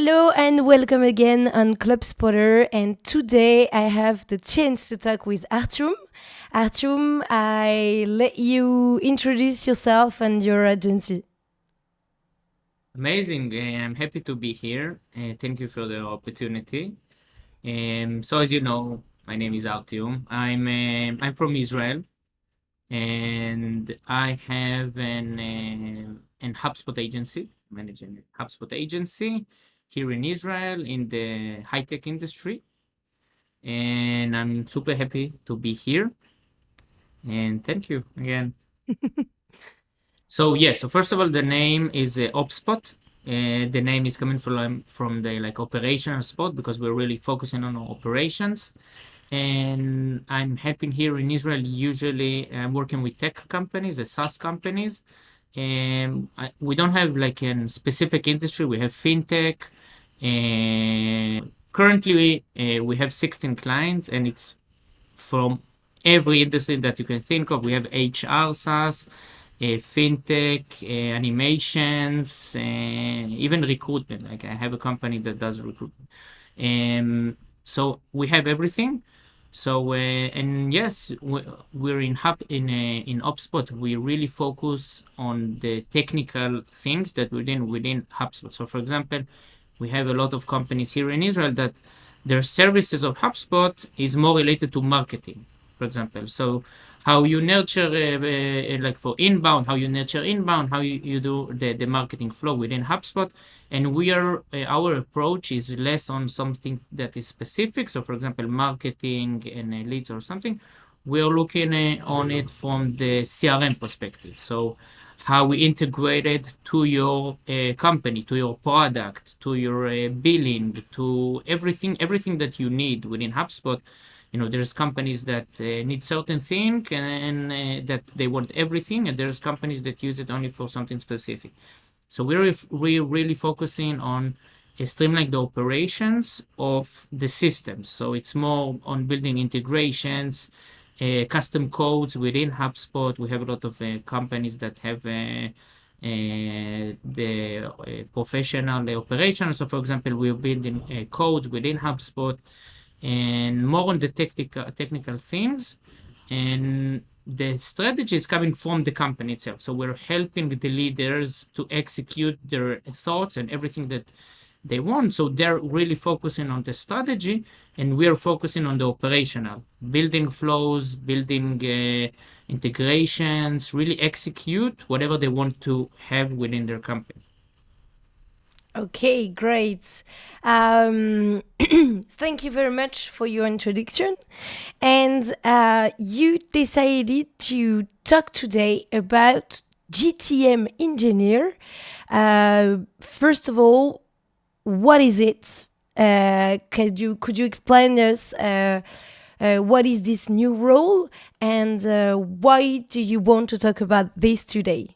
Hello and welcome again on ClubSpotter. And today I have the chance to talk with Artyom. Artyom, I let you introduce yourself and your agency. Amazing. I'm happy to be here. Thank you for the opportunity. So as you know, my name is Artyom. I'm from Israel, and I have an HubSpot agency, managing a HubSpot agency here in Israel in the high tech industry. And I'm super happy to be here. And thank you again. So first of all, the name is Opspot. The name is coming from the like operational spot because we're really focusing on our operations. And I'm happy here in Israel. Usually, I'm working with tech companies, the SaaS companies, and we don't have like a specific industry. We have fintech. Currently, we have 16 clients, and it's from every industry that you can think of. We have HR, SaaS, fintech, animations, even recruitment. Like I have a company that does recruitment. So we have everything. So and yes, we're in HubSpot. We really focus on the technical things that within HubSpot. So for example, we have a lot of companies here in Israel that their services of HubSpot is more related to marketing, for example. So how you nurture, like for inbound, how you nurture inbound, how you do the marketing flow within HubSpot. And our approach is less on something that is specific. So for example, marketing and leads or something, we're looking on it from the CRM perspective. So how we integrate it to your company, to your product, to your billing, to everything that you need within HubSpot. There's companies that need certain thing and that they want everything, and there's companies that use it only for something specific. So we're really focusing on streamlining the operations of the systems. So it's more on building integrations, custom codes within HubSpot. We have a lot of companies that have the professional operations. So, for example, we're building codes within HubSpot and more on the technical things. And the strategy is coming from the company itself. So we're helping the leaders to execute their thoughts and everything that they want. So they're really focusing on the strategy, and we're focusing on the operational, building flows, building integrations, really execute whatever they want to have within their company. Okay, great. Thank you very much for your introduction. And you decided to talk today about GTM Engineer. First of all, what is it? Could you explain us what is this new role and why do you want to talk about this today?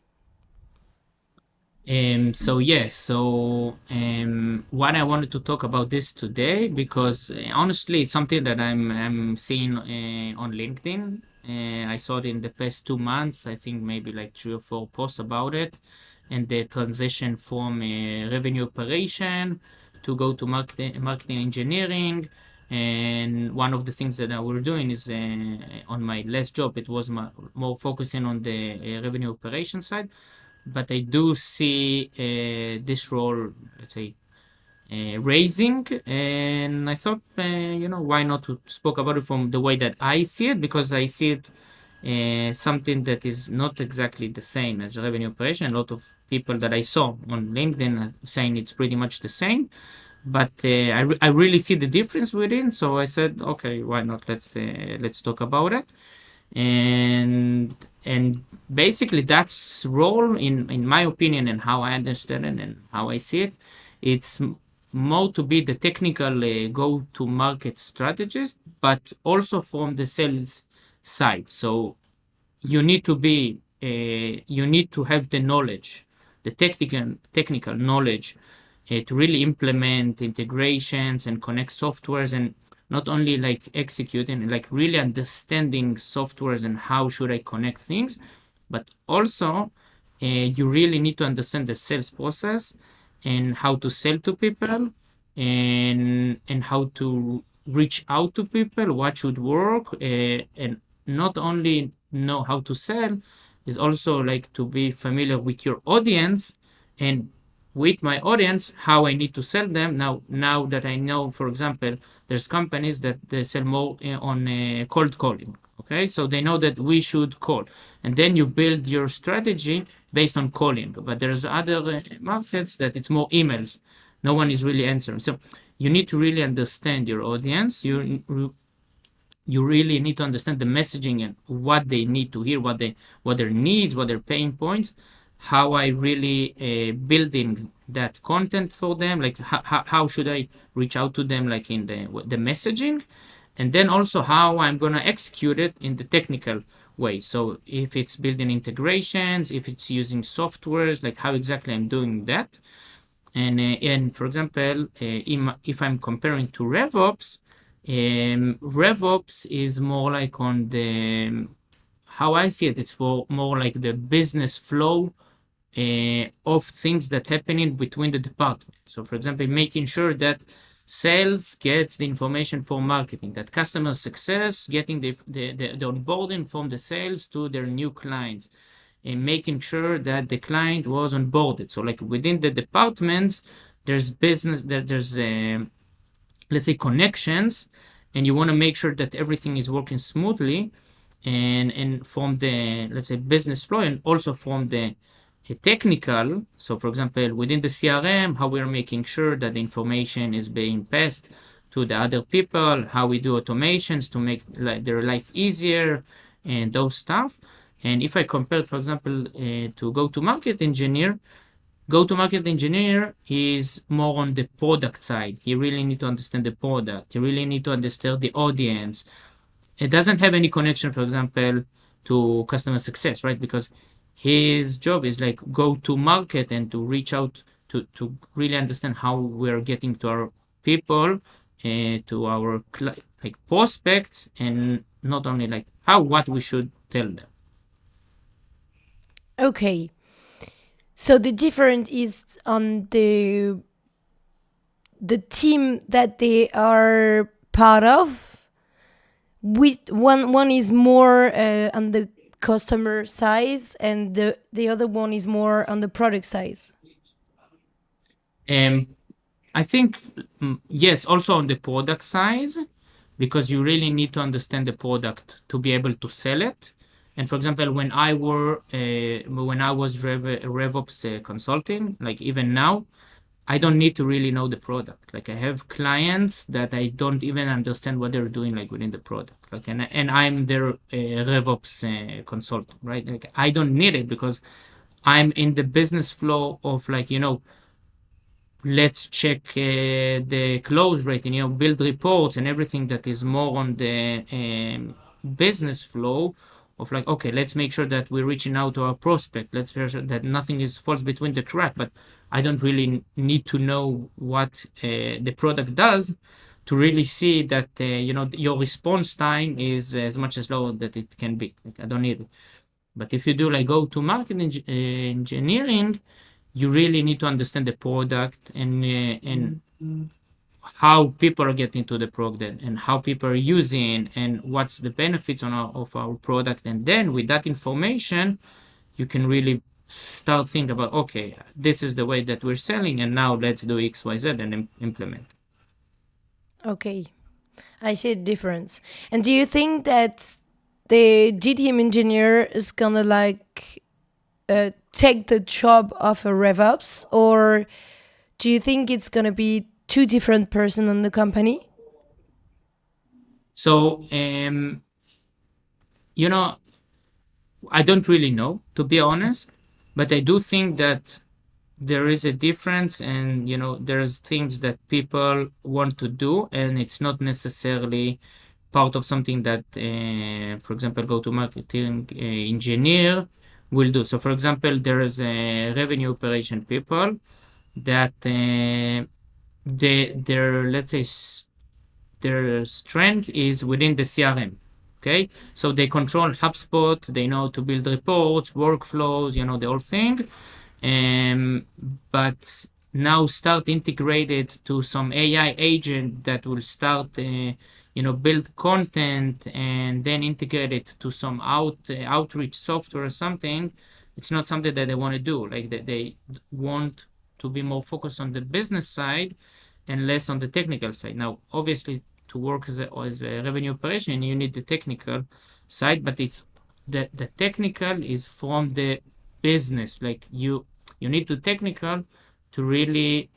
What I wanted to talk about this today because honestly, it's something that I'm seeing on LinkedIn. I saw it in the past 2 months. I think maybe like 3 or 4 posts about it, and the transition from revenue operation to go to marketing engineering. And one of the things that I were doing is on my last job, it was more focusing on the revenue operation side, but I do see this role, let's say, raising, and I thought, why not to spoke about it from the way that I see it, because I see it something that is not exactly the same as revenue operation. A lot of people that I saw on LinkedIn are saying it's pretty much the same, but I really see the difference within. So I said, okay, why not? Let's talk about it. And basically that's role in my opinion and how I understand it and how I see it. It's more to be the technical go-to market strategist, but also from the sales side. So you need to have the knowledge, the technical knowledge, to really implement integrations and connect softwares, and not only like executing, like really understanding softwares and how should I connect things, but also you really need to understand the sales process and how to sell to people, and how to reach out to people, what should work, and not only know how to sell, is also like to be familiar with your audience and with my audience how I need to sell them. Now that I know, for example, there's companies that they sell more on cold calling. Okay, so they know that we should call, and then you build your strategy based on calling. But there's other markets that it's more emails. No one is really answering. So you need to really understand your audience. You really need to understand the messaging and what they need to hear, what their needs, what their pain points, how I really building that content for them, like how should I reach out to them, like in the messaging, and then also how I'm gonna execute it in the technical way. So if it's building integrations, if it's using softwares, like how exactly I'm doing that. And for example, if I'm comparing to RevOps, RevOps is more like on the, how I see it, it's more like the business flow of things that happen in between the departments. So for example, making sure that sales gets the information for marketing, that customer success getting the onboarding from the sales to their new clients, and making sure that the client was onboarded. So like within the departments, there's business, there's let's say connections, and you want to make sure that everything is working smoothly, and from the, let's say, business flow, and also from the technical. So for example, within the CRM, how we're making sure that the information is being passed to the other people, how we do automations to make their life easier, and those stuff. And if I compare, for example, to go-to-market engineer, go-to-market engineer is more on the product side. He really need to understand the product. He really need to understand the audience. It doesn't have any connection, for example, to customer success, right? Because his job is like go to market and to reach out to really understand how we're getting to our people, to our like prospects, and not only like what we should tell them. Okay. So the difference is on the team that they are part of. One is more on the customer size, and the other one is more on the product size. I think yes, also on the product size, because you really need to understand the product to be able to sell it. And for example, when I was RevOps consulting, like even now, I don't need to really know the product. Like I have clients that I don't even understand what they're doing, like within the product. Like and I'm their RevOps consultant, right? Like I don't need it because I'm in the business flow of like let's check the close rate and build reports and everything that is more on the business flow of like, okay, let's make sure that we're reaching out to our prospect, let's make sure that nothing is falls between the crack. But I don't really need to know what the product does to really see that your response time is as much as low that it can be. Like, I don't need it. But if you do like go to market engineering, you really need to understand the product and how people are getting to the product and how people are using and what's the benefits of our product. And then with that information, you can really start thinking about, okay, this is the way that we're selling, and now let's do X, Y, Z and implement. Okay, I see the difference. And do you think that the GTM engineer is gonna like take the job of a RevOps, or do you think it's gonna be two different person in the company? So, I don't really know, to be honest, but I do think that there is a difference, and there's things that people want to do, and it's not necessarily part of something that, for example, go-to-marketing engineer will do. So, for example, there is a revenue operation people that their, let's say, their strength is within the CRM. Okay, so they control HubSpot, they know to build reports, workflows, the whole thing. But now start integrated to some AI agent that will start, build content and then integrate it to some outreach software or something. It's not something that they want to do. Like they want to be more focused on the business side and less on the technical side. Now, obviously, to work as a revenue operation, you need the technical side, but it's the technical is from the business. Like you need to technical to really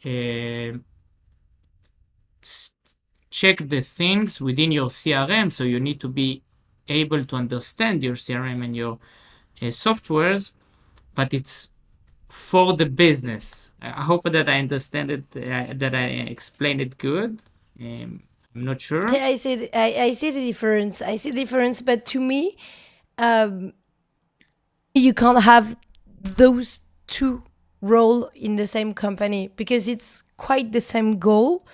check the things within your CRM. So you need to be able to understand your CRM and your softwares, but it's for the business. I hope that I understand it, that I explained it good. I'm not sure. Yeah, I see the difference. I see the difference, but to me, you can't have those two role in the same company because it's quite the same goal,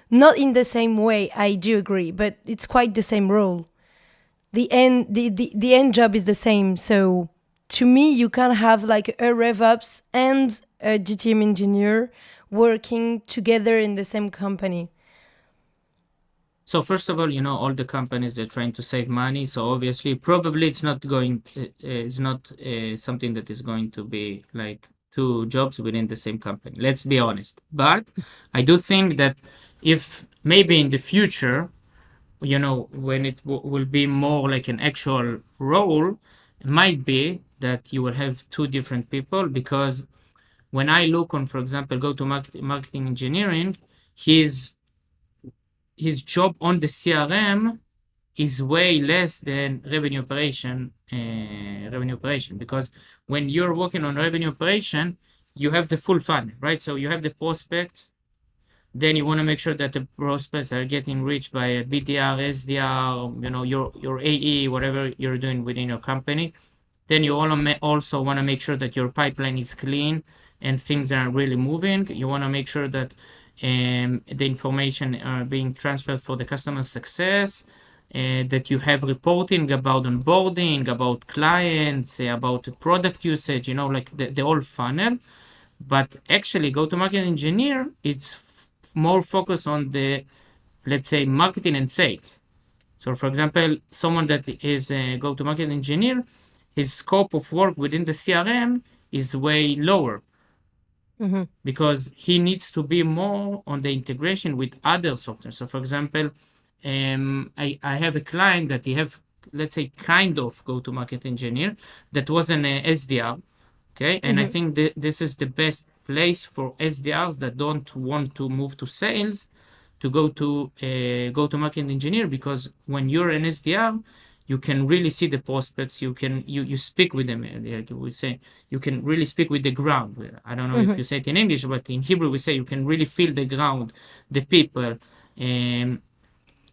not in the same way. I do agree, but it's quite the same role. The end job is the same. So to me, you can't have like a RevOps and a GTM engineer working together in the same company. So first of all, all the companies they're trying to save money. So obviously, probably it's not something that is going to be like two jobs within the same company. Let's be honest. But I do think that if maybe in the future, when it will be more like an actual role, it might be that you will have two different people because when I look on, for example, go to marketing engineering, his his job on the CRM is way less than revenue operation because when you're working on revenue operation, you have the full funnel, right? So you have the prospects, then you want to make sure that the prospects are getting reached by a BDR, SDR, your AE, whatever you're doing within your company. Then you also want to make sure that your pipeline is clean and things are really moving. You want to make sure that the information are being transferred for the customer success, that you have reporting about onboarding, about clients, about product usage, like the whole funnel. But actually, go-to-market engineer, it's more focused on the, let's say, marketing and sales. So, for example, someone that is a go-to-market engineer, his scope of work within the CRM is way lower because he needs to be more on the integration with other software. So, for example, I have a client that he have, let's say, kind of go-to-market engineer that was an SDR. Okay, and I think that this is the best place for SDRs that don't want to move to sales to go to market engineer because when you're an SDR, you can really see the prospects. You speak with them. Like we say, you can really speak with the ground. I don't know if you say it in English, but in Hebrew we say you can really feel the ground, the people,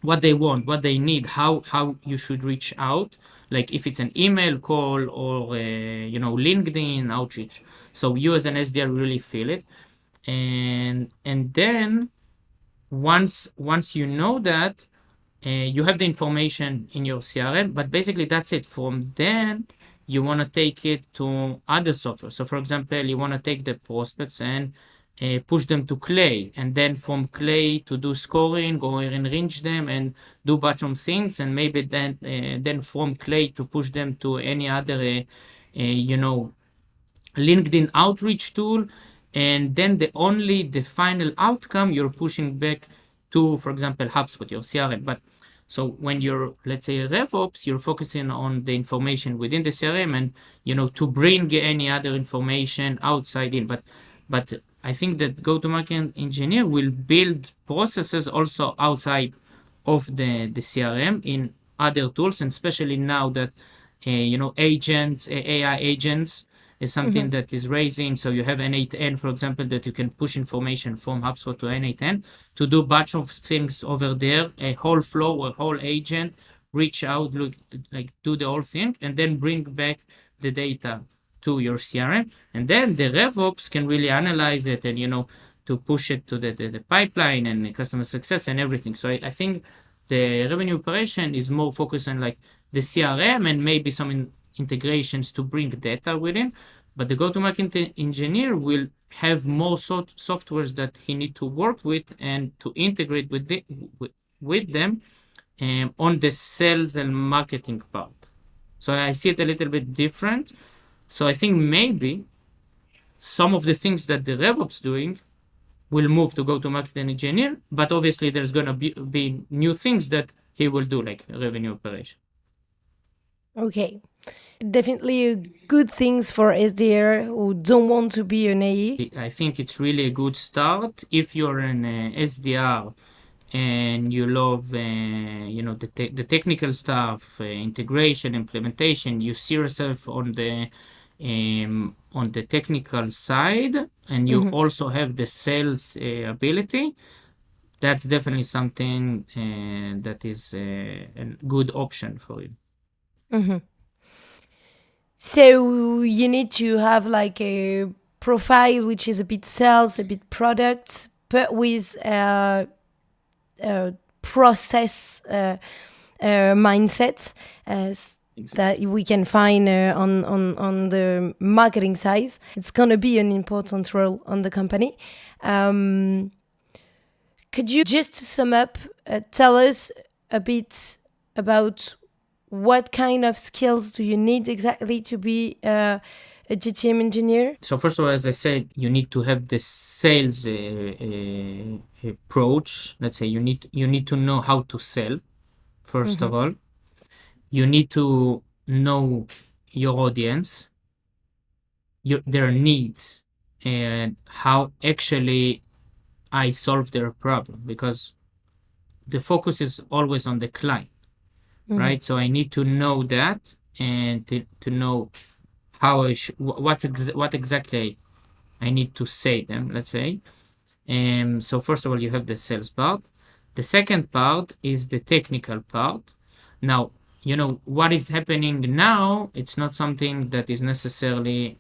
what they want, what they need, how you should reach out. Like if it's an email call or LinkedIn outreach. So you as an SDR really feel it, and then once you know that, you have the information in your CRM, but basically that's it. From then, you want to take it to other software. So, for example, you want to take the prospects and push them to Clay, and then from Clay to do scoring or enrich them and do bunch of things, and maybe then from Clay to push them to any other, LinkedIn outreach tool, and then the final outcome you're pushing back to, for example, HubSpot, your CRM. But so when you're, let's say, RevOps, you're focusing on the information within the CRM and to bring any other information outside in. But I think that go-to-market engineer will build processes also outside of the CRM in other tools, and especially now that agents, AI agents is something that is raising. So you have N8N, for example, that you can push information from HubSpot to N8N to do a bunch of things over there, a whole flow, a whole agent, reach out, look, like do the whole thing, and then bring back the data to your CRM. And then the RevOps can really analyze it and, to push it to the pipeline and the customer success and everything. So I think the revenue operation is more focused on like the CRM and maybe some integrations to bring data within. But the go-to-market engineer will have more softwares that he need to work with and to integrate with them on the sales and marketing part. So I see it a little bit different. So I think maybe some of the things that the RevOps doing will move to go-to-market engineer, but obviously there's gonna be new things that he will do, like revenue operation. Okay. Definitely good things for SDR who don't want to be an AE. I think it's really a good start if you're an SDR and you love the technical stuff, integration, implementation. You see yourself on the technical side, and you also have the sales ability. That's definitely something that is a good option for you. So you need to have like a profile which is a bit sales, a bit product, but with process mindset that we can find on the marketing side. It's gonna be an important role on the company. Could you just to sum up, tell us a bit about what kind of skills do you need exactly to be a GTM engineer? So first of all, as I said, you need to have the sales approach. Let's say you need to know how to sell. First of all, you need to know your audience, their needs, and how actually I solve their problem, because the focus is always on the client, right? So I need to know that, and to know how what exactly I need to say them, let's say. So first of all, you have the sales part. The second part is the technical part. Now, what is happening now, it's not something that is necessarily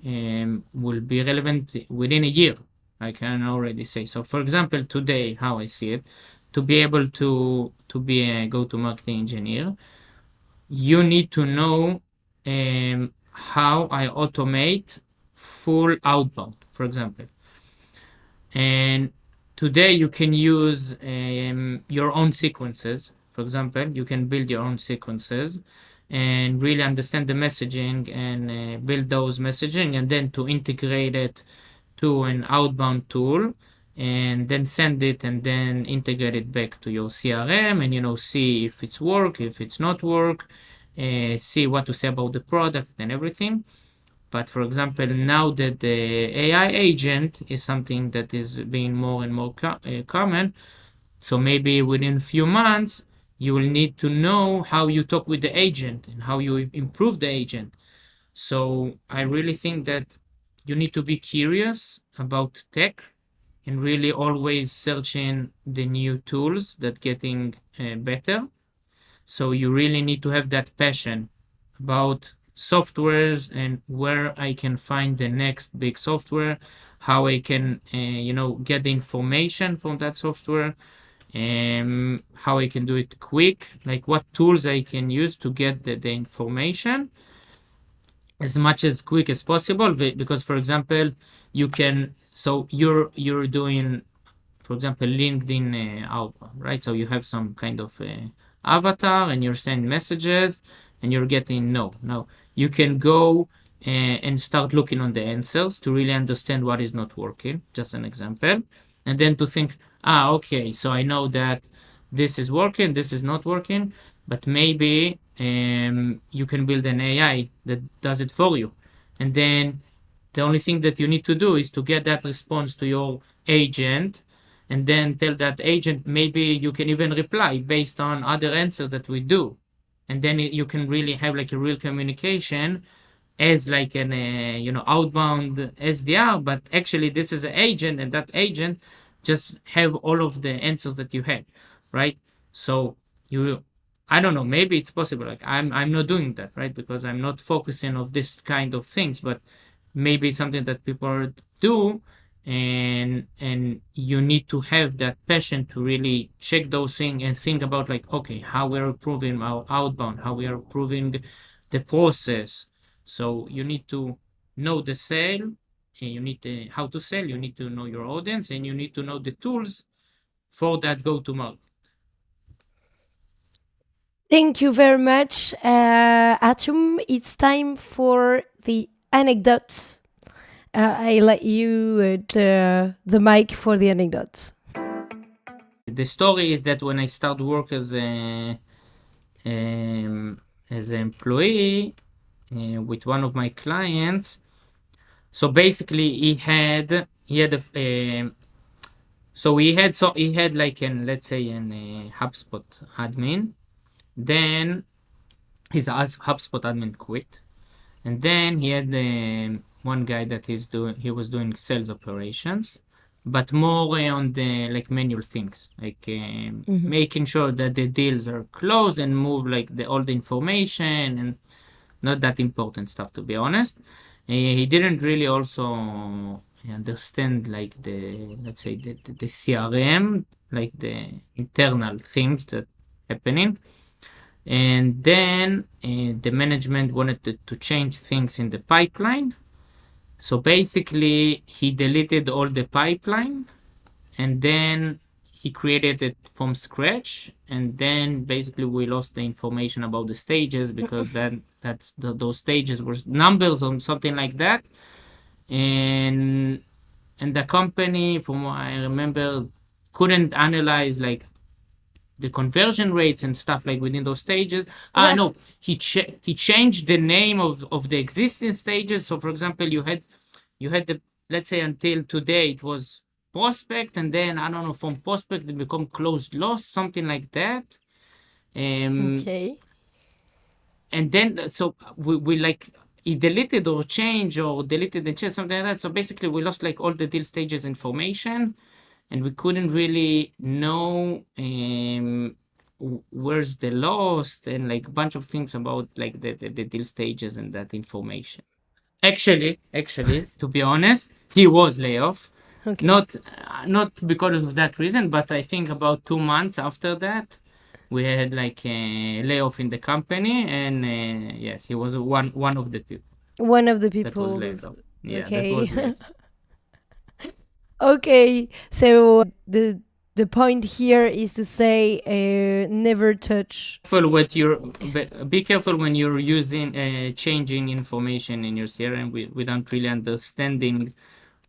will be relevant within a year. I can already say. So for example, today, how I see it, to be able to be a go-to-market engineer, you need to know how I automate full outbound, for example. And today you can use your own sequences. For example, you can build your own sequences and really understand the messaging and build those messaging, and then to integrate it to an outbound tool, and then send it, and then integrate it back to your CRM, and see if it's work, if it's not work, see what to say about the product and everything. But for example, now that the AI agent is something that is being more and more common, so maybe within a few months, you will need to know how you talk with the agent and how you improve the agent. So I really think that you need to be curious about tech and really always searching the new tools that getting better. So you really need to have that passion about softwares and where I can find the next big software, how I can get the information from that software, how I can do it quick, like what tools I can use to get the information as much as quick as possible. Because for example, you can, so you're doing, for example, LinkedIn outbound, right? So you have some kind of avatar and you're sending messages and you're getting no. Now you can go and start looking on the answers to really understand what is not working, just an example. And then to think, okay, so I know that this is working, this is not working, but maybe you can build an AI that does it for you. And then the only thing that you need to do is to get that response to your agent, and then tell that agent, maybe you can even reply based on other answers that we do. And then you can really have like a real communication as like an outbound SDR, but actually this is an agent, and that agent just have all of the answers that you have, right? So you, I don't know, maybe it's possible. Like I'm not doing that, right? Because I'm not focusing on this kind of things, but maybe something that people do, and you need to have that passion to really check those things and think about like, okay, how we're improving our outbound, how we are improving the process. So you need to know the sale, you need how to sell, you need to know your audience, and you need to know the tools for that go-to-market. Thank you very much, Artyom. It's time for the anecdote. I let you the mic for the anecdote. The story is that when I start work as an employee with one of my clients, so basically he had like an, let's say, an HubSpot admin. Then his HubSpot admin quit, and then he had one guy that he was doing sales operations, but more on the like manual things, like making sure that the deals are closed and move like all the information, and not that important stuff, to be honest. He didn't really also understand like the, let's say, the CRM, like the internal things that happening. And then the management wanted to change things in the pipeline. So basically, he deleted all the pipeline, and then he created it from scratch. And then basically we lost the information about the stages, because then those stages were numbers or something like that. And the company, from what I remember, couldn't analyze like the conversion rates and stuff like within those stages. No, he changed the name of the existing stages. So for example, you had the, let's say, until today it was prospect, and then I don't know, from prospect it become closed loss, something like that. Okay. And then so we like he deleted or changed or deleted and changed, something like that. So basically we lost like all the deal stages information, and we couldn't really know where's the lost, and like a bunch of things about like the deal stages and that information. Actually, to be honest, he was laid off. Okay. Not because of that reason, but I think about 2 months after that, we had like a layoff in the company, and yes, he was one of the people One of the that was people laid who's off. Yeah, that okay. was left. Okay, so the point here is to say never touch. Careful what you're be careful when you're using changing information in your CRM without really understanding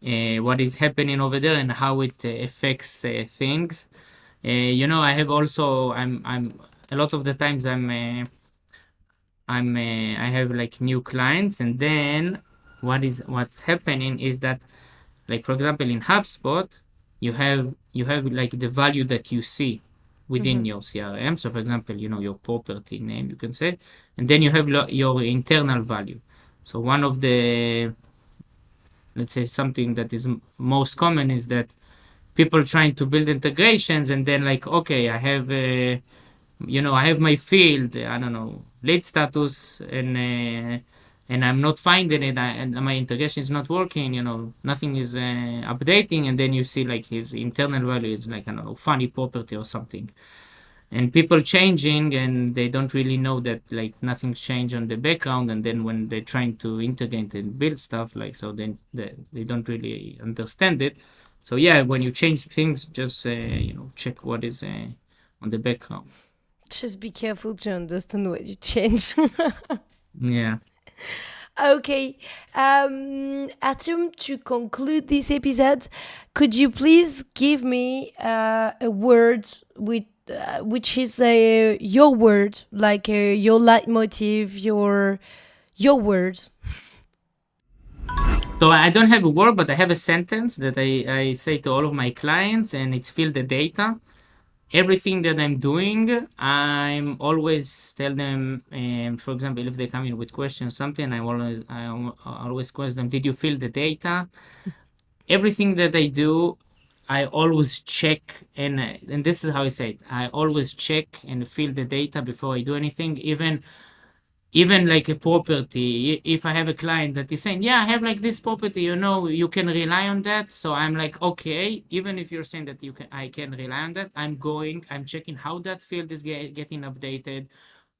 what is happening over there and how it affects things. I have also I'm a lot of the times I have like new clients, and then what's happening is that, like for example in HubSpot, you have like the value that you see within your CRM. So for example, your property name, you can say, and then you have your internal value. So one of the, let's say, something that is most common is that people trying to build integrations, and then like, okay, I have my field, I don't know, lead status, and I'm not finding it, and my integration is not working, nothing is updating, and then you see like his internal value is like, I don't know, funny property or something, and people changing, and they don't really know that like nothing's changed on the background, and then when they're trying to integrate and build stuff, like, so then they don't really understand it. So yeah, when you change things, just check what is on the background. Just be careful to understand what you change. Yeah. Okay. Artyom, to conclude this episode, could you please give me a word which is your word, like your leitmotif, your word? So I don't have a word, but I have a sentence that I say to all of my clients, and it's fill the data. Everything that I'm doing, I'm always tell them, for example, if they come in with questions, something, I always question them, did you fill the data? Everything that I do, I always check, and this is how I say it. I always check and fill the data before I do anything, even like a property. If I have a client that is saying, yeah, I have like this property, you can rely on that. So I'm like, okay, even if you're saying that I can rely on that, I'm checking how that field is getting updated,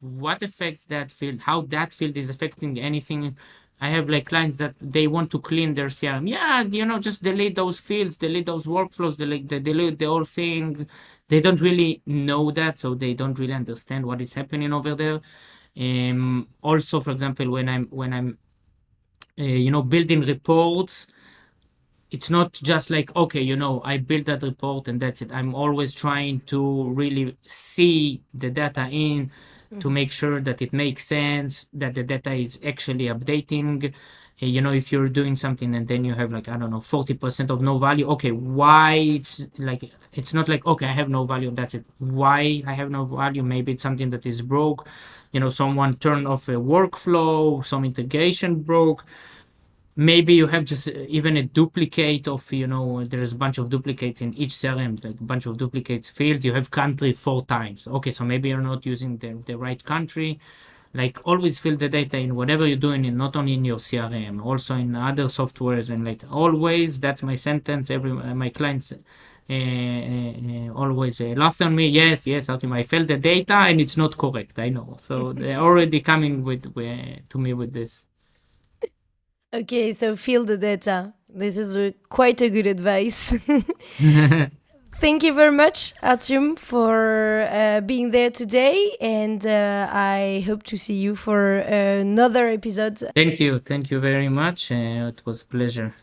what affects that field, how that field is affecting anything I have like clients that they want to clean their CRM. Yeah, just delete those fields, delete those workflows, delete the whole thing. They don't really know that, so they don't really understand what is happening over there. Also, for example, when I'm building reports, it's not just like, okay, I built that report and that's it. I'm always trying to really see the data in to make sure that it makes sense, that the data is actually updating. If you're doing something and then you have like, I don't know, 40% of no value, okay, why it's not like, okay, I have no value, that's it. Why I have no value? Maybe it's something that is broke. Someone turned off a workflow, some integration broke. Maybe you have just even a duplicate of, there's a bunch of duplicates in each CRM, like a bunch of duplicates fields. You have country 4 times. Okay, so maybe you're not using the right country. Like always fill the data in whatever you're doing, in not only in your CRM, also in other softwares. And like always, that's my sentence. My clients always laugh on me. Yes, Artyom, I filled the data and it's not correct. I know. So they're already coming to me with this. Okay, so fill the data. This is quite a good advice. Thank you very much, Artyom, for being there today, and I hope to see you for another episode. Thank you very much. It was a pleasure.